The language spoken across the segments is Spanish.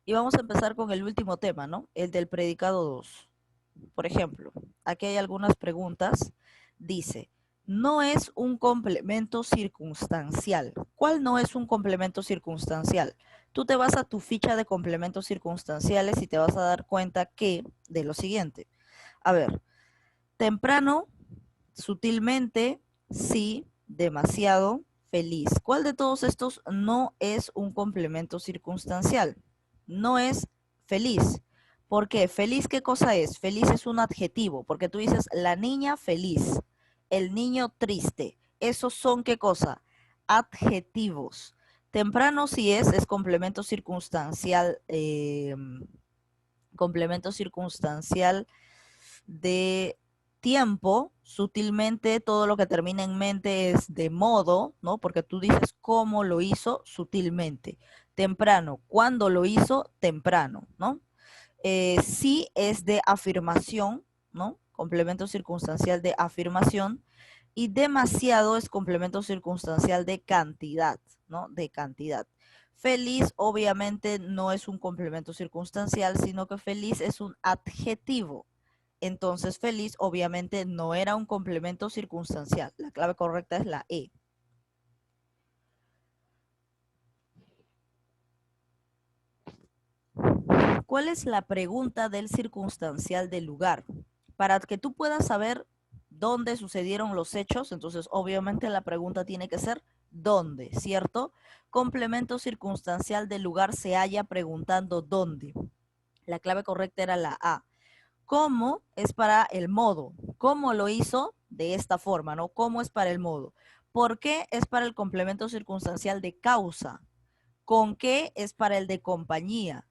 Y vamos a empezar con el último tema, ¿no? El del predicado 2. Por ejemplo, aquí hay algunas preguntas. Dice, no es un complemento circunstancial. ¿Cuál no es un complemento circunstancial? Tú te vas a tu ficha de complementos circunstanciales y te vas a dar cuenta que de lo siguiente. A ver, temprano, sutilmente, sí, demasiado, feliz. ¿Cuál de todos estos no es un complemento circunstancial? No es feliz. ¿Por qué? ¿Feliz qué cosa es? Feliz es un adjetivo, porque tú dices la niña feliz, el niño triste. ¿Esos son qué cosa? Adjetivos. Temprano sí es complemento circunstancial, complemento circunstancial de tiempo. Sutilmente todo lo que termina en mente es de modo, ¿no? Porque tú dices cómo lo hizo sutilmente. Temprano, ¿cuándo lo hizo? Temprano, ¿no? Sí es de afirmación, ¿no? Complemento circunstancial de afirmación. Y demasiado es complemento circunstancial de cantidad, ¿no? De cantidad. Feliz obviamente no es un complemento circunstancial, sino que feliz es un adjetivo. Entonces feliz obviamente no era un complemento circunstancial. La clave correcta es la E. ¿Cuál es la pregunta del circunstancial del lugar? Para que tú puedas saber dónde sucedieron los hechos, entonces obviamente la pregunta tiene que ser ¿dónde? ¿Cierto? Complemento circunstancial del lugar se halla preguntando ¿dónde? La clave correcta era la A. ¿Cómo? Es para el modo. ¿Cómo lo hizo? De esta forma, ¿no? ¿Cómo es para el modo? ¿Por qué? Es para el complemento circunstancial de causa. ¿Con qué? Es para el de compañía.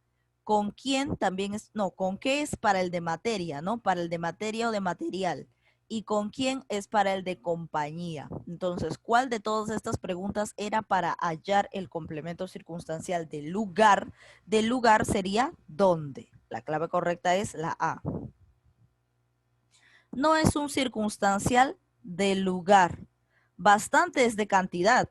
¿Con quién? También es, no, ¿con qué es para el de materia, ¿no? Para el de materia o de material. ¿Y con quién es para el de compañía? Entonces, ¿cuál de todas estas preguntas era para hallar el complemento circunstancial del lugar? Del lugar sería ¿dónde? La clave correcta es la A. No es un circunstancial de lugar. Bastante es de cantidad.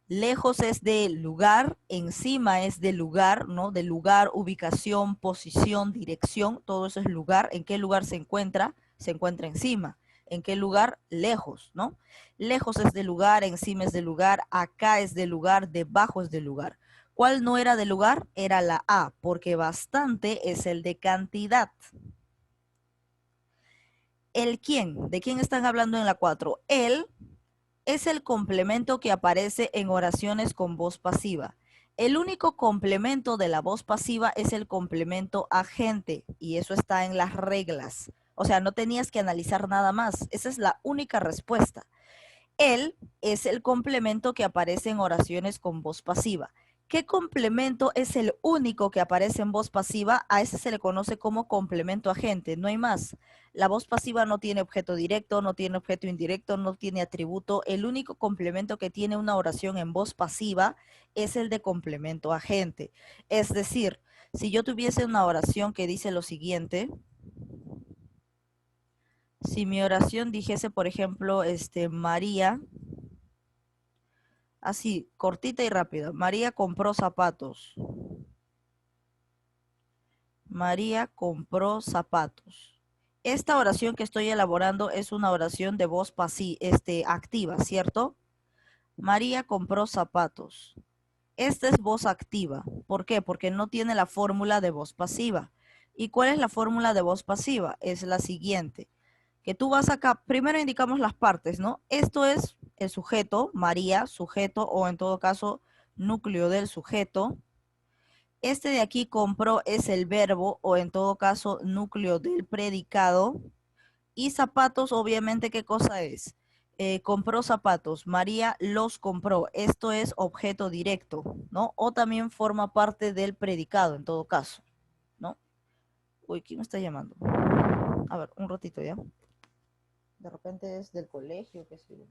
Lejos es de lugar, encima es de lugar, ¿no? De lugar, ubicación, posición, dirección, todo eso es lugar. ¿En qué lugar se encuentra? Se encuentra encima. ¿En qué lugar? Lejos, ¿no? Lejos es de lugar, encima es de lugar, acá es de lugar, debajo es de lugar. ¿Cuál no era de lugar? Era la A, porque bastante es el de cantidad. ¿El quién? ¿De quién están hablando en la 4? Él es el complemento que aparece en oraciones con voz pasiva. El único complemento de la voz pasiva es el complemento agente y eso está en las reglas. O sea, no tenías que analizar nada más. Esa es la única respuesta. Él es el complemento que aparece en oraciones con voz pasiva. ¿Qué complemento es el único que aparece en voz pasiva? A ese se le conoce como complemento agente, no hay más. La voz pasiva no tiene objeto directo, no tiene objeto indirecto, no tiene atributo. El único complemento que tiene una oración en voz pasiva es el de complemento agente. Es decir, si yo tuviese una oración que dice lo siguiente, si mi oración dijese, por ejemplo, María, así, cortita y rápida. María compró zapatos. María compró zapatos. Esta oración que estoy elaborando es una oración de voz activa, ¿cierto? María compró zapatos. Esta es voz activa. ¿Por qué? Porque no tiene la fórmula de voz pasiva. ¿Y cuál es la fórmula de voz pasiva? Es la siguiente. Que tú vas acá, primero indicamos las partes, ¿no? Esto es el sujeto, María, sujeto, o en todo caso, núcleo del sujeto. Este de aquí compró es el verbo, o en todo caso, núcleo del predicado. Y zapatos, obviamente, ¿qué cosa es? Compró zapatos. María los compró. Esto es objeto directo, ¿no? O también forma parte del predicado, en todo caso, ¿no? Uy, ¿quién me está llamando? A ver, un ratito ya. De repente es del colegio, qué sé yo.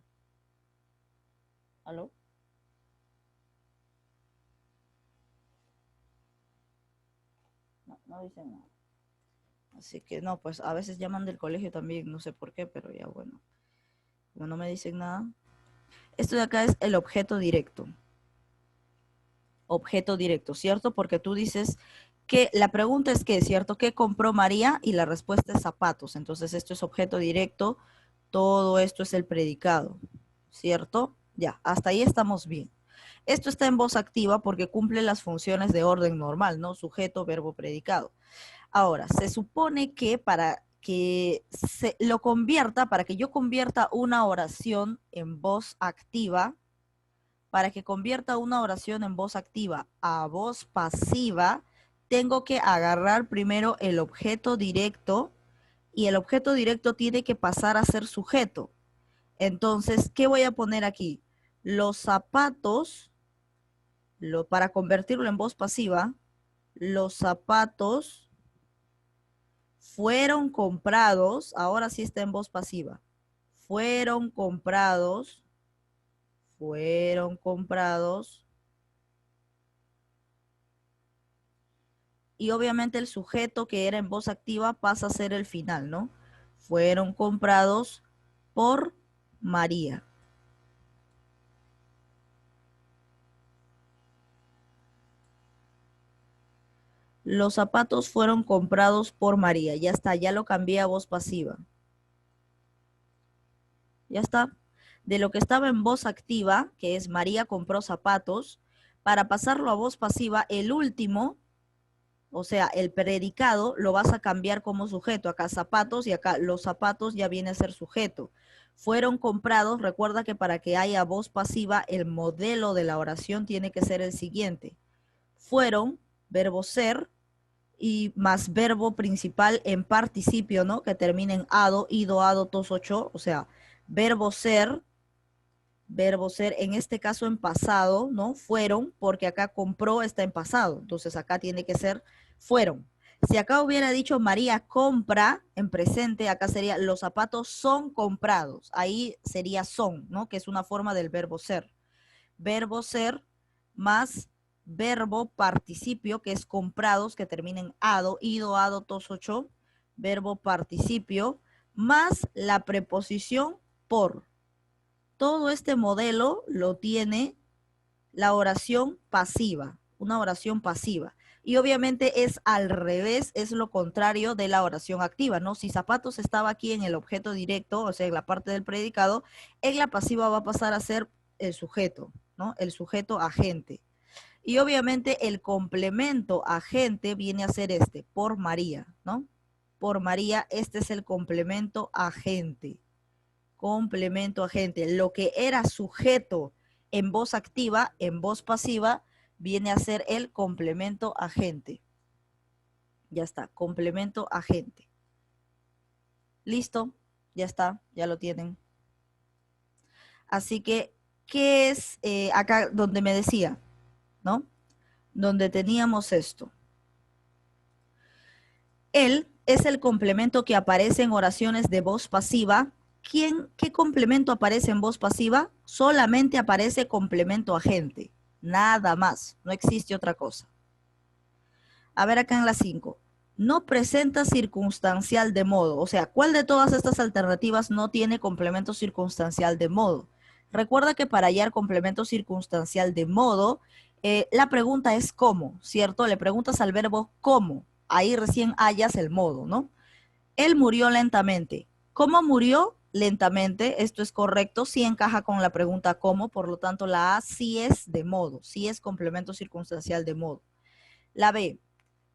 ¿Aló? No, no dicen nada. Así que no, pues a veces llaman del colegio también, no sé por qué, pero ya bueno. Como no me dicen nada. Esto de acá es el objeto directo. Objeto directo, ¿cierto? Porque tú dices Que la pregunta es qué, ¿cierto? ¿Qué compró María? Y la respuesta es zapatos. Entonces esto es objeto directo, todo esto es el predicado, ¿cierto? Ya, hasta ahí estamos bien. Esto está en voz activa porque cumple las funciones de orden normal, ¿no? Sujeto, verbo, predicado. Ahora, se supone que para que se lo convierta, para que yo convierta una oración en voz activa, para que convierta una oración en voz activa a voz pasiva, tengo que agarrar primero el objeto directo y el objeto directo tiene que pasar a ser sujeto. Entonces, ¿qué voy a poner aquí? Los zapatos, para convertirlo en voz pasiva, los zapatos fueron comprados, ahora sí está en voz pasiva, fueron comprados, y obviamente el sujeto que era en voz activa pasa a ser el final, ¿no? Fueron comprados por María. Los zapatos fueron comprados por María. Ya está, ya lo cambié a voz pasiva. Ya está. De lo que estaba en voz activa, que es María compró zapatos, para pasarlo a voz pasiva, el último, o sea, el predicado, lo vas a cambiar como sujeto. Acá zapatos y acá los zapatos ya viene a ser sujeto. Fueron comprados, recuerda que para que haya voz pasiva, el modelo de la oración tiene que ser el siguiente. Fueron, verbo ser, y más verbo principal en participio, ¿no? Que termina en ado, ido, ado, tos, ocho, o sea, verbo ser, en este caso en pasado, ¿no? Fueron, porque acá compró está en pasado, entonces acá tiene que ser fueron. Si acá hubiera dicho María compra en presente, acá sería los zapatos son comprados, ahí sería son, ¿no? Que es una forma del verbo ser. Verbo ser más verbo participio, que es comprados, que termina en ado, ido, ado, tos, ocho, verbo participio, más la preposición por. Todo este modelo lo tiene la oración pasiva, una oración pasiva. Y obviamente es al revés, es lo contrario de la oración activa, ¿no? Si zapatos estaba aquí en el objeto directo, o sea, en la parte del predicado, en la pasiva va a pasar a ser el sujeto, ¿no? El sujeto agente. Y obviamente el complemento agente viene a ser este, por María, ¿no? Por María, este es el complemento agente. Complemento agente. Lo que era sujeto en voz activa, en voz pasiva, viene a ser el complemento agente. Ya está, complemento agente. Listo, ya está, ya lo tienen. Así que, ¿qué es acá donde me decía? ¿No? Donde teníamos esto. Él es el complemento que aparece en oraciones de voz pasiva. ¿Qué complemento aparece en voz pasiva? Solamente aparece complemento agente. Nada más. No existe otra cosa. A ver acá en la 5. No presenta circunstancial de modo. O sea, ¿cuál de todas estas alternativas no tiene complemento circunstancial de modo? Recuerda que para hallar complemento circunstancial de modo, la pregunta es cómo, ¿cierto? Le preguntas al verbo cómo. Ahí recién hallas el modo, ¿no? Él murió lentamente. ¿Cómo murió? Lentamente. Esto es correcto. Sí encaja con la pregunta cómo. Por lo tanto, la A sí es de modo. Sí es complemento circunstancial de modo. La B.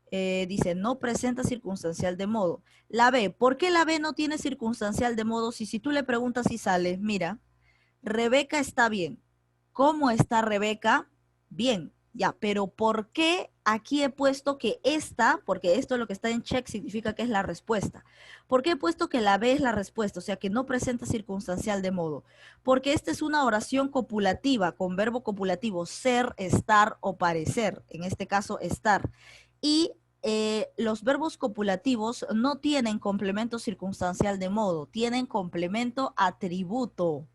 Dice, no presenta circunstancial de modo. La B, ¿por qué la B no tiene circunstancial de modo? Si tú le preguntas si sale, mira, Rebeca está bien. ¿Cómo está Rebeca? Bien, ya, pero ¿por qué aquí he puesto que esta, porque esto es lo que está en check, significa que es la respuesta? ¿Por qué he puesto que la B es la respuesta? O sea, que no presenta circunstancial de modo. Porque esta es una oración copulativa, con verbo copulativo, ser, estar o parecer. En este caso, estar. Y los verbos copulativos no tienen complemento circunstancial de modo, tienen complemento atributo.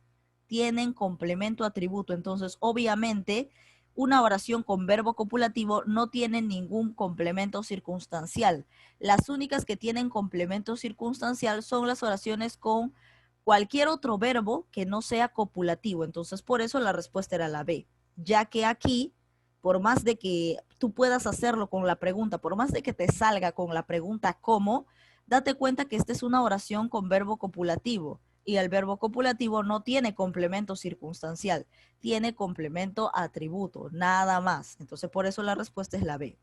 Tienen complemento atributo. Entonces, obviamente, una oración con verbo copulativo no tiene ningún complemento circunstancial. Las únicas que tienen complemento circunstancial son las oraciones con cualquier otro verbo que no sea copulativo. Entonces, por eso la respuesta era la B, ya que aquí por más de que tú puedas hacerlo con la pregunta, por más de que te salga con la pregunta ¿cómo?, date cuenta que esta es una oración con verbo copulativo y el verbo copulativo no tiene complemento circunstancial, tiene complemento atributo, nada más. Entonces, por eso la respuesta es la B.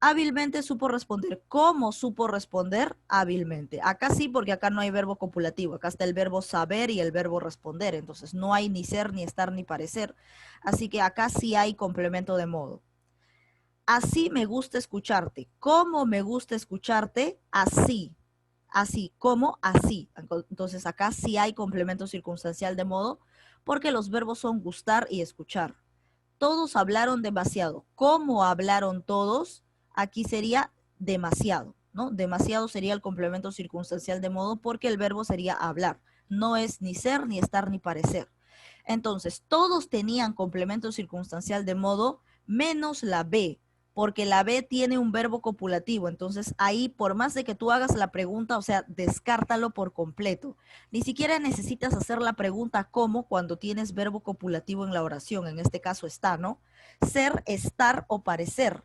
Hábilmente supo responder. ¿Cómo supo responder? Hábilmente. Acá sí, porque acá no hay verbo copulativo. Acá está el verbo saber y el verbo responder. Entonces, no hay ni ser, ni estar, ni parecer. Así que acá sí hay complemento de modo. Así me gusta escucharte. ¿Cómo me gusta escucharte? Así. Así. ¿Cómo? Así. Entonces, acá sí hay complemento circunstancial de modo porque los verbos son gustar y escuchar. Todos hablaron demasiado. ¿Cómo hablaron todos? Aquí sería demasiado, ¿no? Demasiado sería el complemento circunstancial de modo porque el verbo sería hablar. No es ni ser, ni estar, ni parecer. Entonces, todos tenían complemento circunstancial de modo menos la B, porque la B tiene un verbo copulativo. Entonces, ahí, por más de que tú hagas la pregunta, o sea, descártalo por completo. Ni siquiera necesitas hacer la pregunta cómo cuando tienes verbo copulativo en la oración. En este caso está, ¿no? Ser, estar o parecer.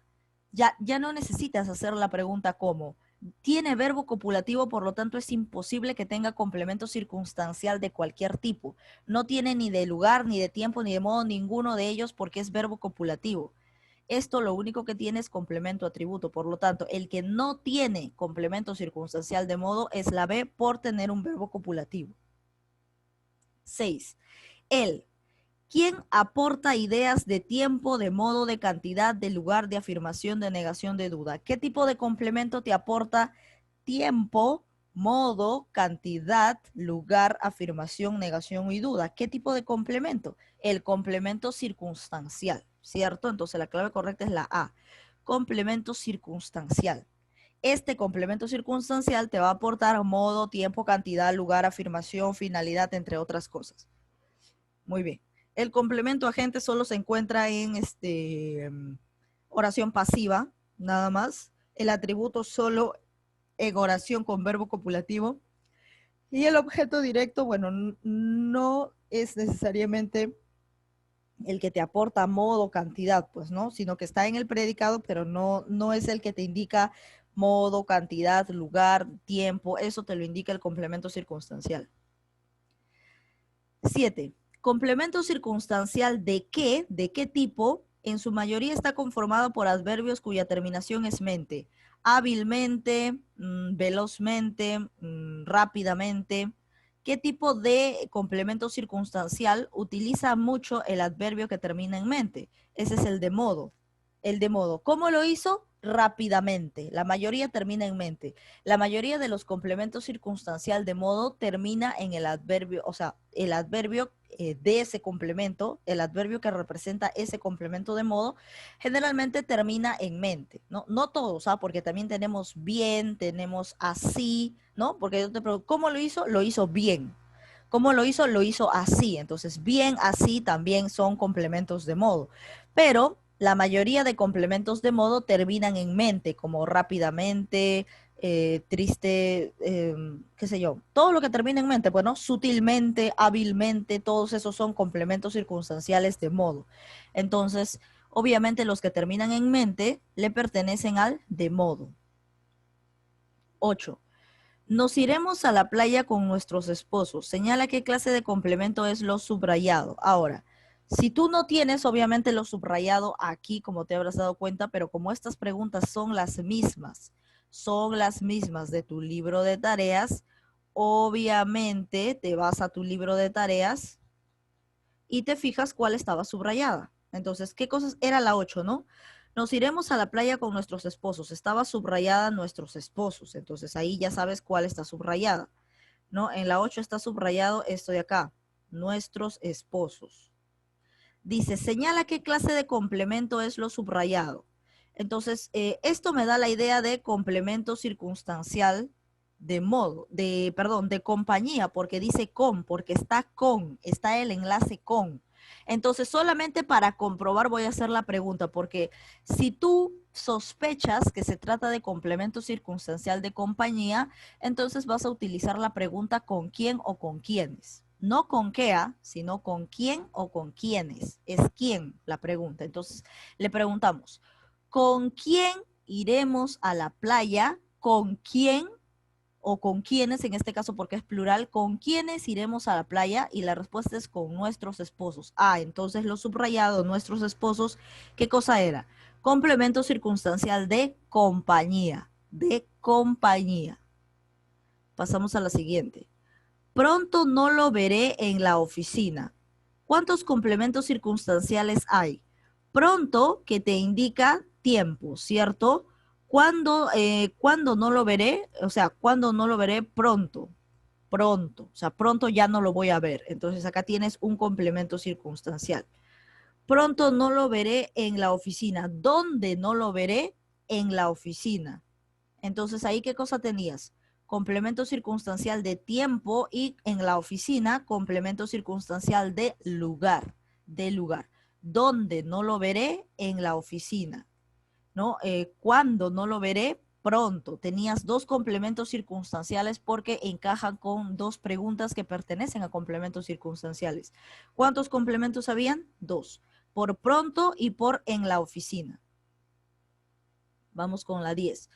Ya no necesitas hacer la pregunta cómo. Tiene verbo copulativo, por lo tanto es imposible que tenga complemento circunstancial de cualquier tipo. No tiene ni de lugar, ni de tiempo, ni de modo ninguno de ellos porque es verbo copulativo. Esto lo único que tiene es complemento atributo. Por lo tanto, el que no tiene complemento circunstancial de modo es la B por tener un verbo copulativo. 6. El. ¿Quién aporta ideas de tiempo, de modo, de cantidad, de lugar, de afirmación, de negación, de duda? ¿Qué tipo de complemento te aporta tiempo, modo, cantidad, lugar, afirmación, negación y duda? ¿Qué tipo de complemento? El complemento circunstancial, ¿cierto? Entonces la clave correcta es la A. Complemento circunstancial. Este complemento circunstancial te va a aportar modo, tiempo, cantidad, lugar, afirmación, finalidad, entre otras cosas. Muy bien. El complemento agente solo se encuentra en oración pasiva, nada más. El atributo solo en oración con verbo copulativo. Y el objeto directo, bueno, no es necesariamente el que te aporta modo, cantidad, pues, ¿no? Sino que está en el predicado, pero no es el que te indica modo, cantidad, lugar, tiempo. Eso te lo indica el complemento circunstancial. 7. Complemento circunstancial ¿de qué? ¿De qué tipo? En su mayoría está conformado por adverbios cuya terminación es mente. Hábilmente, velozmente, rápidamente. ¿Qué tipo de complemento circunstancial utiliza mucho el adverbio que termina en mente? Ese es el de modo. El de modo. ¿Cómo lo hizo? Rápidamente. La mayoría termina en mente. La mayoría de los complementos circunstancial de modo termina en el adverbio, o sea, el adverbio de ese complemento, el adverbio que representa ese complemento de modo, generalmente termina en mente, ¿no? No todos, ¿ah? Porque también tenemos bien, tenemos así, ¿no? Porque yo te pregunto, ¿cómo lo hizo? Lo hizo bien. ¿Cómo lo hizo? Lo hizo así. Entonces, bien, así también son complementos de modo. Pero la mayoría de complementos de modo terminan en mente, como rápidamente, triste, qué sé yo, todo lo que termina en mente, bueno, sutilmente, hábilmente, todos esos son complementos circunstanciales de modo. Entonces, obviamente los que terminan en mente le pertenecen al de modo. 8. Nos iremos a la playa con nuestros esposos. Señala qué clase de complemento es lo subrayado. Ahora, si tú no tienes, obviamente, lo subrayado aquí, como te habrás dado cuenta, pero como estas preguntas son las mismas de tu libro de tareas, obviamente te vas a tu libro de tareas y te fijas cuál estaba subrayada. Entonces, ¿qué cosas era la 8, no? Nos iremos a la playa con nuestros esposos. Estaba subrayada nuestros esposos. Entonces, ahí ya sabes cuál está subrayada, ¿no? En la 8 está subrayado esto de acá, nuestros esposos. Dice, señala qué clase de complemento es lo subrayado. Entonces, esto me da la idea de complemento circunstancial de modo, perdón, de compañía, porque dice porque está el enlace con. Entonces, solamente para comprobar voy a hacer la pregunta, porque si tú sospechas que se trata de complemento circunstancial de compañía, entonces vas a utilizar la pregunta con quién o con quiénes. No con qué, sino con quién o con quiénes. Es quién la pregunta. Entonces, le preguntamos, ¿con quién iremos a la playa? ¿Con quién o con quiénes, en este caso porque es plural, con quiénes iremos a la playa? Y la respuesta es con nuestros esposos. Entonces lo subrayado, nuestros esposos, ¿qué cosa era? Complemento circunstancial de compañía, de compañía. Pasamos a la siguiente. Pronto no lo veré en la oficina. ¿Cuántos complementos circunstanciales hay? Pronto, que te indica tiempo, ¿cierto? ¿Cuándo no lo veré? O sea, ¿cuándo no lo veré? Pronto, pronto. O sea, pronto ya no lo voy a ver. Entonces acá tienes un complemento circunstancial. Pronto no lo veré en la oficina. ¿Dónde no lo veré? En la oficina. Entonces, ahí, ¿qué cosa tenías? Complemento circunstancial de tiempo y en la oficina, complemento circunstancial de lugar, de lugar. ¿Dónde no lo veré? En la oficina, ¿no? ¿Cuándo no lo veré? Pronto. Tenías dos complementos circunstanciales porque encajan con dos preguntas que pertenecen a complementos circunstanciales. ¿Cuántos complementos habían? Dos. Por pronto y por en la oficina. Vamos con la 10.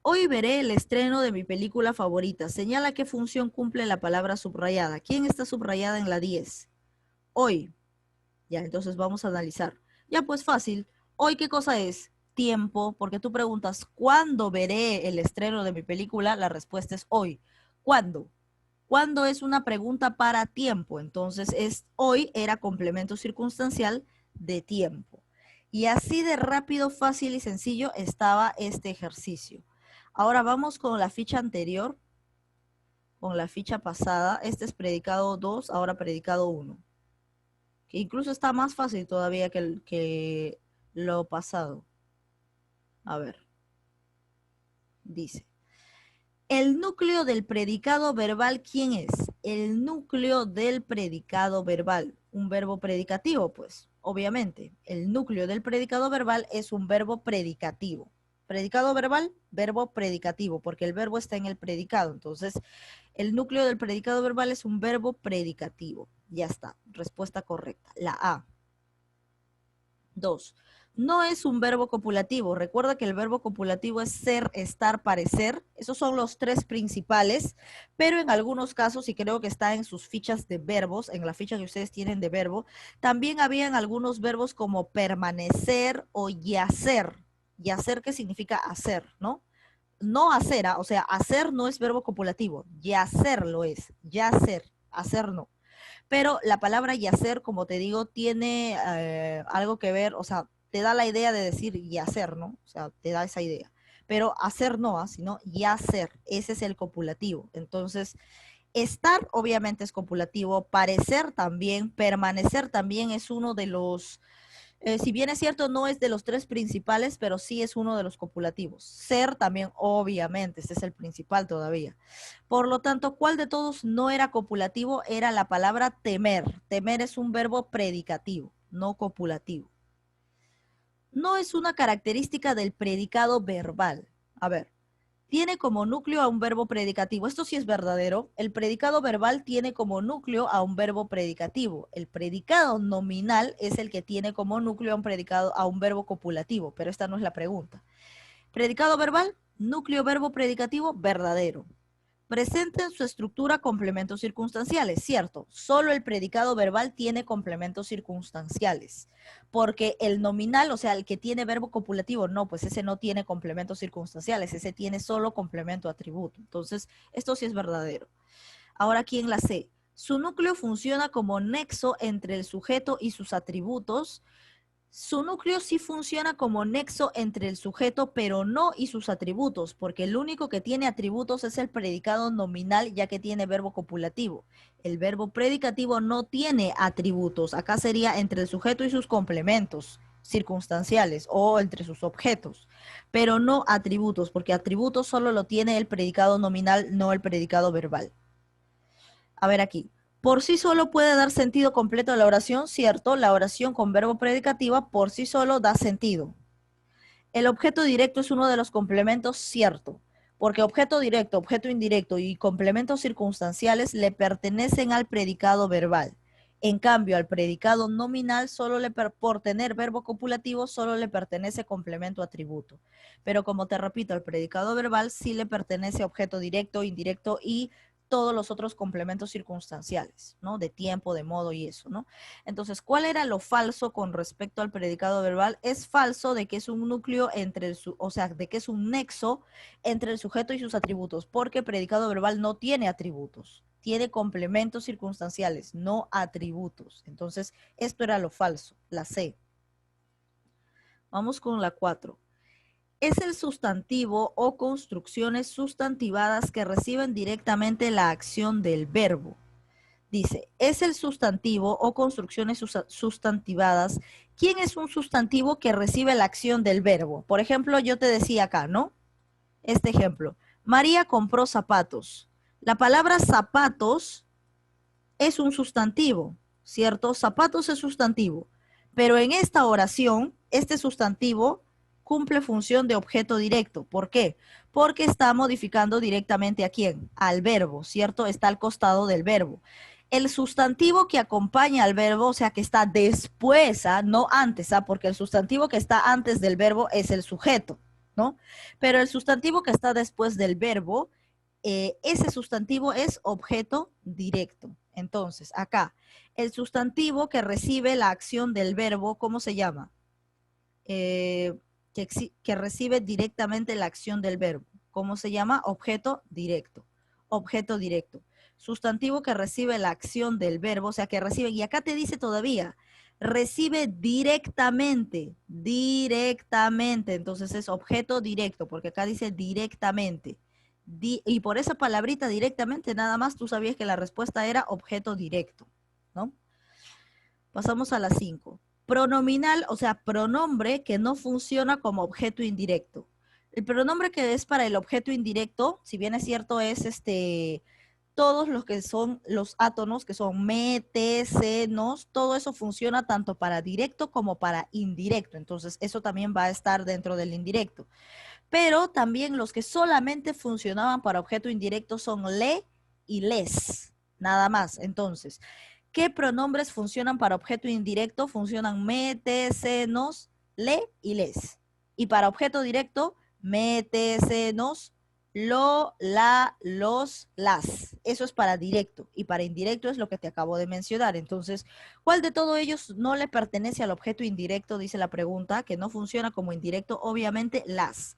Hoy veré el estreno de mi película favorita. Señala qué función cumple la palabra subrayada. ¿Quién está subrayada en la 10? Hoy. Ya, entonces vamos a analizar. Ya, pues fácil. Hoy, ¿qué cosa es? Tiempo, porque tú preguntas, ¿cuándo veré el estreno de mi película? La respuesta es hoy. ¿Cuándo? ¿Cuándo es una pregunta para tiempo? Entonces, hoy era complemento circunstancial de tiempo. Y así de rápido, fácil y sencillo estaba este ejercicio. Ahora vamos con la ficha anterior, con la ficha pasada. Este es predicado 2, ahora predicado 1. Que incluso está más fácil todavía que lo pasado. A ver. Dice. El núcleo del predicado verbal, ¿quién es? El núcleo del predicado verbal. Un verbo predicativo, pues, obviamente. El núcleo del predicado verbal es un verbo predicativo. Predicado verbal, verbo predicativo, porque el verbo está en el predicado. Entonces, el núcleo del predicado verbal es un verbo predicativo. Ya está. Respuesta correcta. La A. 2. No es un verbo copulativo. Recuerda que el verbo copulativo es ser, estar, parecer. Esos son los tres principales, pero en algunos casos, y creo que está en sus fichas de verbos, en la ficha que ustedes tienen de verbo, también habían algunos verbos como permanecer o yacer. Yacer, ¿qué significa hacer, no? No hacer, o sea, hacer no es verbo copulativo, yacer lo es, yacer, hacer no. Pero la palabra yacer, como te digo, tiene algo que ver, o sea, te da la idea de decir yacer, ¿no? O sea, te da esa idea. Pero hacer no, sino yacer, ese es el copulativo. Entonces, estar obviamente es copulativo, parecer también, permanecer también es uno de los, si bien es cierto, no es de los tres principales, pero sí es uno de los copulativos. Ser también, obviamente, este es el principal todavía. Por lo tanto, ¿cuál de todos no era copulativo? Era la palabra temer. Temer es un verbo predicativo, no copulativo. No es una característica del predicado verbal. A ver, tiene como núcleo a un verbo predicativo. Esto sí es verdadero. El predicado verbal tiene como núcleo a un verbo predicativo. El predicado nominal es el que tiene como núcleo a un predicado, a un verbo copulativo, pero esta no es la pregunta. Predicado verbal, núcleo verbo predicativo, verdadero. Presenta en su estructura complementos circunstanciales, cierto. Solo el predicado verbal tiene complementos circunstanciales, porque el nominal, o sea, el que tiene verbo copulativo, no, pues ese no tiene complementos circunstanciales, ese tiene solo complemento atributo. Entonces, esto sí es verdadero. Ahora aquí en la C, su núcleo funciona como nexo entre el sujeto y sus atributos. Su núcleo sí funciona como nexo entre el sujeto, pero no y sus atributos, porque el único que tiene atributos es el predicado nominal, ya que tiene verbo copulativo. El verbo predicativo no tiene atributos. Acá sería entre el sujeto y sus complementos circunstanciales o entre sus objetos, pero no atributos, porque atributos solo lo tiene el predicado nominal, no el predicado verbal. A ver aquí. Por sí solo puede dar sentido completo a la oración, cierto. La oración con verbo predicativa por sí solo da sentido. El objeto directo es uno de los complementos, cierto. Porque objeto directo, objeto indirecto y complementos circunstanciales le pertenecen al predicado verbal. En cambio, al predicado nominal, por tener verbo copulativo, solo le pertenece complemento atributo. Pero como te repito, al predicado verbal sí le pertenece objeto directo, indirecto y todos los otros complementos circunstanciales, ¿no? De tiempo, de modo y eso, ¿no? Entonces, ¿cuál era lo falso con respecto al predicado verbal? Es falso de que es un núcleo entre o sea, de que es un nexo entre el sujeto y sus atributos, porque predicado verbal no tiene atributos, tiene complementos circunstanciales, no atributos. Entonces, esto era lo falso, la C. Vamos con la 4. Es el sustantivo o construcciones sustantivadas que reciben directamente la acción del verbo. Dice, es el sustantivo o construcciones sustantivadas. ¿Quién es un sustantivo que recibe la acción del verbo? Por ejemplo, yo te decía acá, ¿no? Este ejemplo. María compró zapatos. La palabra zapatos es un sustantivo, ¿cierto? Zapatos es sustantivo. Pero en esta oración, este sustantivo cumple función de objeto directo. ¿Por qué? Porque está modificando directamente ¿a quién? Al verbo, ¿cierto? Está al costado del verbo. El sustantivo que acompaña al verbo, o sea, que está después, no antes, porque el sustantivo que está antes del verbo es el sujeto, ¿no? Pero el sustantivo que está después del verbo, ese sustantivo es objeto directo. Entonces, acá, el sustantivo que recibe la acción del verbo, ¿cómo se llama? Que recibe directamente la acción del verbo. ¿Cómo se llama? Objeto directo. Objeto directo. Sustantivo que recibe la acción del verbo, o sea, que recibe, y acá te dice todavía, recibe directamente, directamente, entonces es objeto directo, porque acá dice directamente. Y por esa palabrita directamente, nada más tú sabías que la respuesta era objeto directo, ¿no? Pasamos a la 5. Pronominal, o sea, pronombre que no funciona como objeto indirecto. El pronombre que es para el objeto indirecto, si bien es cierto, es todos los que son los átonos, que son me, te, se, nos, todo eso funciona tanto para directo como para indirecto. Entonces, eso también va a estar dentro del indirecto. Pero también los que solamente funcionaban para objeto indirecto son le y les, nada más. Entonces, ¿qué pronombres funcionan para objeto indirecto? Funcionan me, te, se, nos, le y les. Y para objeto directo, me, te, se, nos, lo, la, los, las. Eso es para directo. Y para indirecto es lo que te acabo de mencionar. Entonces, ¿cuál de todos ellos no le pertenece al objeto indirecto? Dice la pregunta, que no funciona como indirecto. Obviamente, las.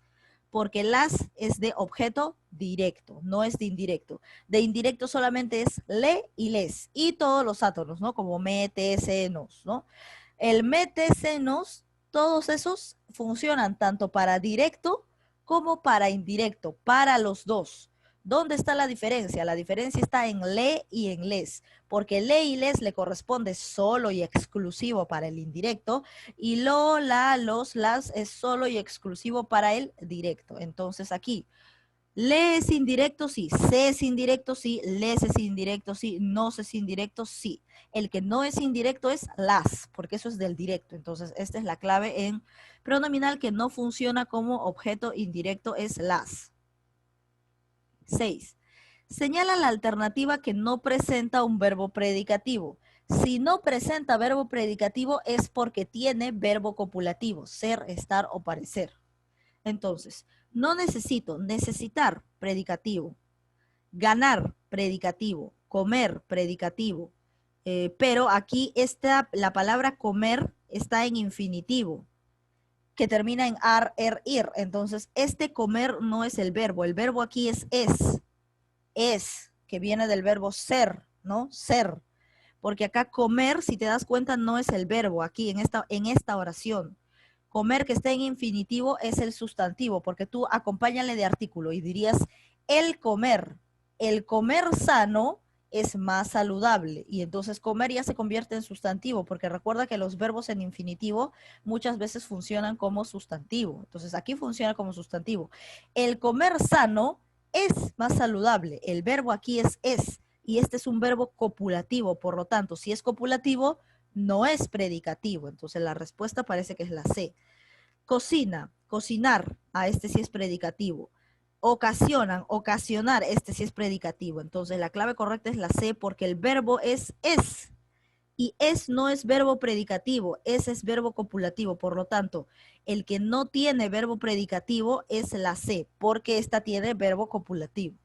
Porque las es de objeto directo, no es de indirecto. De indirecto solamente es le y les. Y todos los átonos, ¿no? Como me, te, se, nos, ¿no? El me, te, se, nos, todos esos funcionan tanto para directo como para indirecto, para los dos. ¿Dónde está la diferencia? La diferencia está en le y en les, porque le y les le corresponde solo y exclusivo para el indirecto, y lo, la, los, las es solo y exclusivo para el directo. Entonces aquí, le es indirecto, sí. Se es indirecto, sí. Les es indirecto, sí. Nos es indirecto, sí. El que no es indirecto es las, porque eso es del directo. Entonces, esta es la clave en pronominal que no funciona como objeto indirecto, es las. 6. Señala la alternativa que no presenta un verbo predicativo. Si no presenta verbo predicativo es porque tiene verbo copulativo, ser, estar o parecer. Entonces, no necesito, necesitar, predicativo, ganar, predicativo, comer, predicativo, pero aquí la palabra comer está en infinitivo, que termina en ar, er, ir. Entonces, este comer no es el verbo aquí es, que viene del verbo ser, ¿no? Ser. Porque acá comer, si te das cuenta, no es el verbo aquí en esta oración. Comer que está en infinitivo es el sustantivo, porque tú acompáñale de artículo y dirías el comer. El comer sano es más saludable y entonces comer ya se convierte en sustantivo, porque recuerda que los verbos en infinitivo muchas veces funcionan como sustantivo. Entonces aquí funciona como sustantivo. El comer sano es más saludable. El verbo aquí es. Y este es un verbo copulativo, por lo tanto, si es copulativo, no es predicativo. Entonces la respuesta parece que es la C. Cocina, cocinar, este sí es predicativo. Ocasionan, ocasionar, este sí es predicativo. Entonces la clave correcta es la C porque el verbo es. Y es no es verbo predicativo, es verbo copulativo. Por lo tanto, el que no tiene verbo predicativo es la C, porque esta tiene verbo copulativo.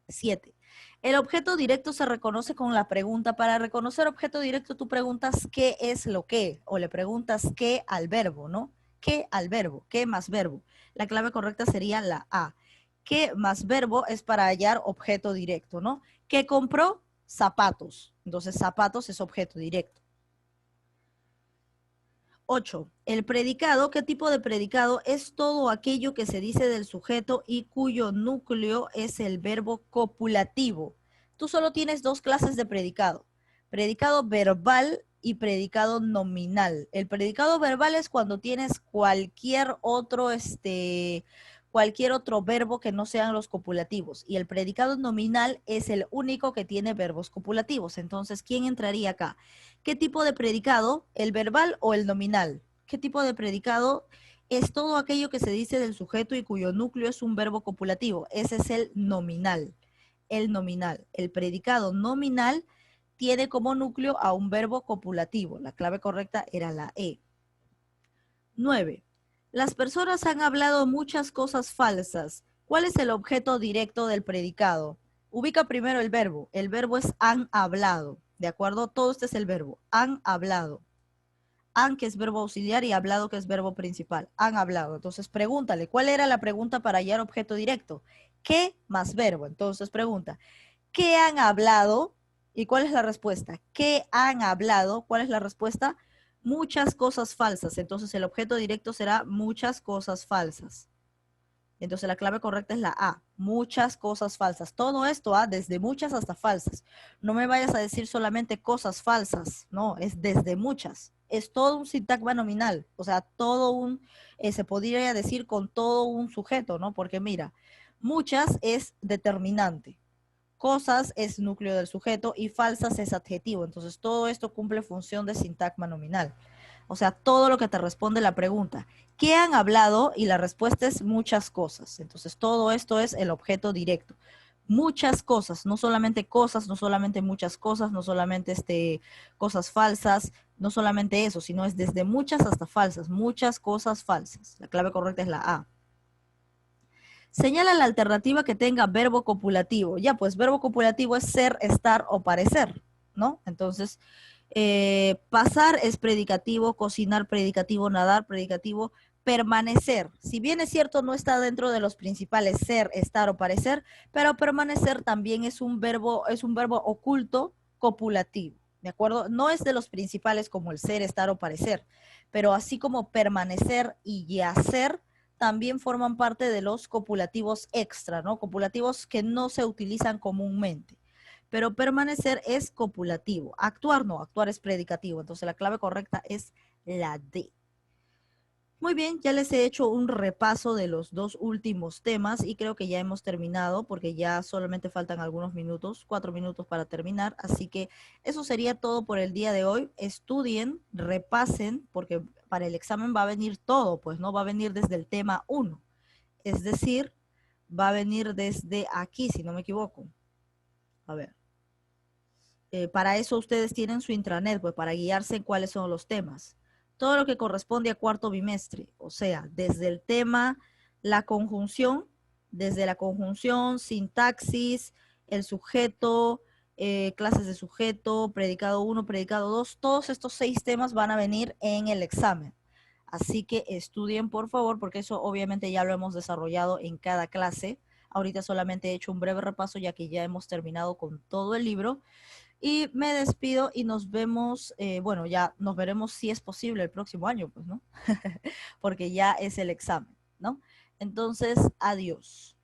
7. El objeto directo se reconoce con la pregunta. Para reconocer objeto directo, tú preguntas qué es lo que, o le preguntas qué al verbo, ¿no? ¿Qué al verbo? ¿Qué más verbo? La clave correcta sería la A. ¿Qué más verbo es para hallar objeto directo, ¿no? ¿Qué compró? Zapatos. Entonces, zapatos es objeto directo. 8. El predicado, ¿qué tipo de predicado? Es todo aquello que se dice del sujeto y cuyo núcleo es el verbo copulativo. Tú solo tienes dos clases de predicado. Predicado verbal y predicado nominal. El predicado verbal es cuando tienes cualquier otro verbo que no sean los copulativos. Y el predicado nominal es el único que tiene verbos copulativos. Entonces, ¿quién entraría acá? ¿Qué tipo de predicado? ¿El verbal o el nominal? ¿Qué tipo de predicado? Es todo aquello que se dice del sujeto y cuyo núcleo es un verbo copulativo. Ese es el nominal. El nominal. El predicado nominal tiene como núcleo a un verbo copulativo. La clave correcta era la E. 9. Las personas han hablado muchas cosas falsas. ¿Cuál es el objeto directo del predicado? Ubica primero el verbo. El verbo es han hablado. ¿De acuerdo? Todo este es el verbo. Han hablado. Han, que es verbo auxiliar, y hablado, que es verbo principal. Han hablado. Entonces pregúntale, ¿cuál era la pregunta para hallar objeto directo? ¿Qué más verbo? Entonces pregunta, ¿qué han hablado? ¿Y cuál es la respuesta? ¿Qué han hablado? ¿Cuál es la respuesta? Muchas cosas falsas. Entonces el objeto directo será muchas cosas falsas. Entonces la clave correcta es la A, muchas cosas falsas. Todo esto, desde muchas hasta falsas. No me vayas a decir solamente cosas falsas, no, es desde muchas. Es todo un sintagma nominal, o sea, se podría decir con todo un sujeto, ¿no? Porque mira, muchas es determinante, cosas es núcleo del sujeto y falsas es adjetivo. Entonces todo esto cumple función de sintagma nominal. O sea, todo lo que te responde la pregunta. ¿Qué han hablado? Y la respuesta es muchas cosas. Entonces todo esto es el objeto directo. Muchas cosas, no solamente cosas, no solamente muchas cosas, no solamente cosas falsas, no solamente eso, sino es desde muchas hasta falsas, muchas cosas falsas. La clave correcta es la A. Señala la alternativa que tenga verbo copulativo. Ya, pues verbo copulativo es ser, estar o parecer, ¿no? Entonces, pasar es predicativo, cocinar predicativo, nadar predicativo, permanecer. Si bien es cierto, no está dentro de los principales ser, estar o parecer, pero permanecer también es un verbo oculto copulativo. ¿De acuerdo? No es de los principales como el ser, estar o parecer, pero así como permanecer y yacer también forman parte de los copulativos extra, ¿no? Copulativos que no se utilizan comúnmente. Pero permanecer es copulativo. Actuar no, actuar es predicativo. Entonces la clave correcta es la D. Muy bien, ya les he hecho un repaso de los dos últimos temas y creo que ya hemos terminado porque ya solamente faltan algunos minutos, 4 minutos para terminar. Así que eso sería todo por el día de hoy. Estudien, repasen, porque para el examen va a venir todo, pues no va a venir desde el tema 1. Es decir, va a venir desde aquí, si no me equivoco. A ver. Para eso ustedes tienen su intranet, pues para guiarse en cuáles son los temas. Todo lo que corresponde a cuarto bimestre, o sea, desde el tema, la conjunción, desde la conjunción, sintaxis, el sujeto, clases de sujeto, predicado 1, predicado 2, todos estos 6 temas van a venir en el examen. Así que estudien, por favor, porque eso obviamente ya lo hemos desarrollado en cada clase. Ahorita solamente he hecho un breve repaso ya que ya hemos terminado con todo el libro. Y me despido y nos vemos, bueno, ya nos veremos si es posible el próximo año, pues, ¿no? Porque ya es el examen, ¿no? Entonces, adiós.